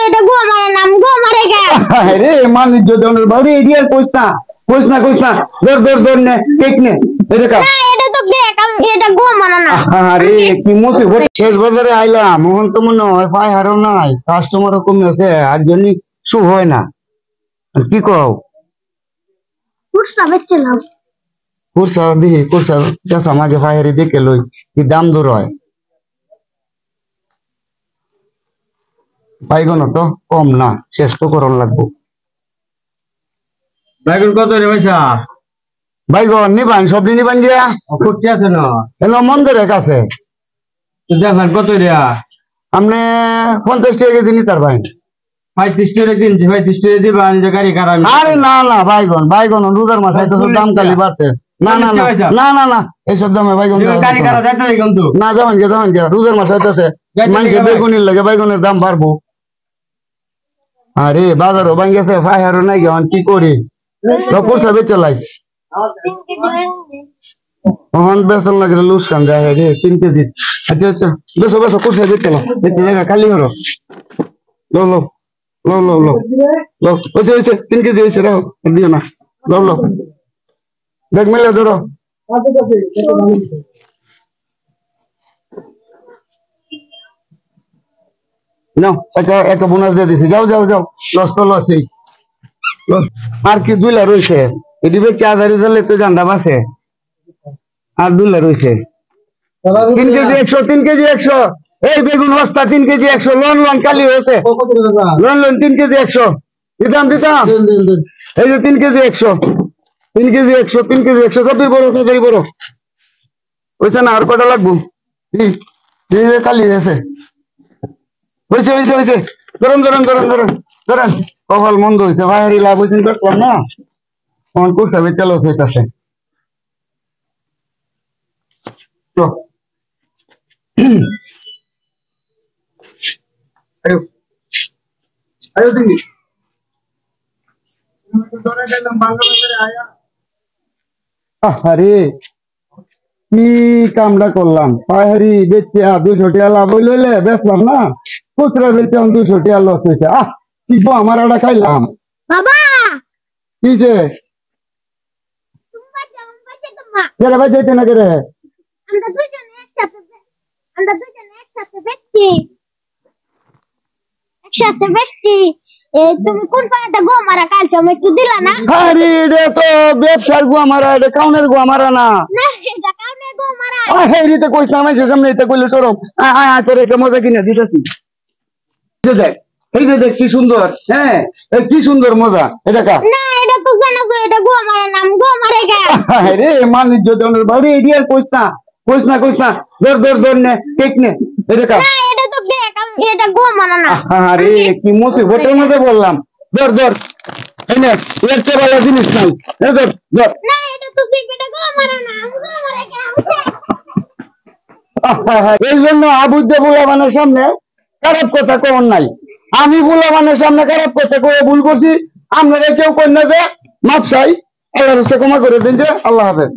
এটা গো আমার নাম গো মারে গা আরে মানুষ জনের বাড়ি এরিয়ার কইস না দর নে কেক নে এটা কা না এটা তো দেখ আমি এটা গো মানা না আরে কি মুসিবত শেষ বাজারে আইলাম মোহন তো মনে হয় পাই হারও নাই কাস্টমারও কমে আছে আর জন্য শুভ হয় না কি কও কুরসা বেচে নাও কুরসা কেসা মাঝে পাইহারি দেখে লই কি দাম দূর হয় বাইগন তো কম না শেষ তো করন লাগবো বাইগন কত রে পয়সা বাইগন নিবান সবজি নিবান দিয়া ফুটতে আছে না এলো মন্দিরের কাছে দেখেন কত রে আপনি 50 টাকা কেজি নিতার ভাই 35 টাকা কিনছি 35 টাকা দিবা আমি গাড়ি কারা আরে না বাইগন রোজার মাস আইতো দাম কালি বাতে না এইসব দামে বাইগন গাড়ি কারা যাইতে কিন্তু না যাবেন রোজার মাস আইতাছে মানুষে বেগুনের লাগে বাইগনের দাম বাড়বো আরে বাজারও ভাঙ্গেছে ফায়ারও নাই গেন কি করি করছে বেচে লাই ওহন বেসন লাগে লুজ কাম যায় রে 3 কেজি আচ্ছা বেসো করছে বেচে বেচে জায়গা খালি করো লো ওইছে 3 কেজি হইছে রাও দিও না লো দেখ মেলে ধরো নাও একটা বোনাস দিয়ে দিছি যাও লস তো লসই আর কি 2 লা রইছে এদি বেচে 1000 দিলে তো জানডা বাসে আর 2 লা রইছে 3 কেজি 100 এই বেগুন বস্তা 3 কেজি 100 লোন কালি হয়েছে লোন 3 কেজি 100 দিতাম এই যে 3 কেজি 100 সবই বড় তাড়াতাড়ি বড় হইছে না আর কটা লাগবো কালি হয়েছে হয়েছে ধরেন কপাল মন্দ হয়েছে ভাইয়ারি লাভ হয়েছে বেসলাম না আমার কুর্সা বেচা লস হইতাছে আয়ো তুমি আরে কি কামটা করলাম পাহাড়ি বেচে 200 টাকা লাভ হইলে বেচলাম না খুচরা বেচে 200 টাকা লস হয়েছে কি আমার ওটা খাইলাম বাবা কিছে কেরে ভাই যাইতে না কেরে আমরা দুজনে একসাথে বেচছি তুমি কোন পায়টা গো মারা কালছো আমি একটু দিলা না আরে এটা তো ব্যবসার গো মারা এটা কাউনের গো মারা না না এটা কাউনের গো মারা এই রিতে কইছ না আমি সামনে এটা কইলে সরম তোর একটা মজা কিনে দিতেছি দেখ এই যে দেখ কি সুন্দর হ্যাঁ কি সুন্দর মজা এটা কা না এটা তো জানো এটা গো মারা নাম গো মারে গা আরে মানুষ জনের বাড়ি এরিয়ার কইছ না দর নে কেক নে এটা কা না এটা তো দেখ আমি এটা গো মানা না আরে কি মুসিবতের মধ্যে বললাম দর এই নে এর চেয়ে ভালো জিনিস নাই দর না এটা তো দেখ এটা গো মারা না গো মারে গা এই জন্য আবুদ্দে বুলাবানের সামনে খারাপ কথা কোন নাই আমি বুলাবানের সামনে খারাপ কথা কয়ে ভুল করছি আপনারা কেউ কন্যা যে মাপ চাই আল্লাহর রাস্তায় ক্ষমা করে দিন যে আল্লাহ হাফেজ।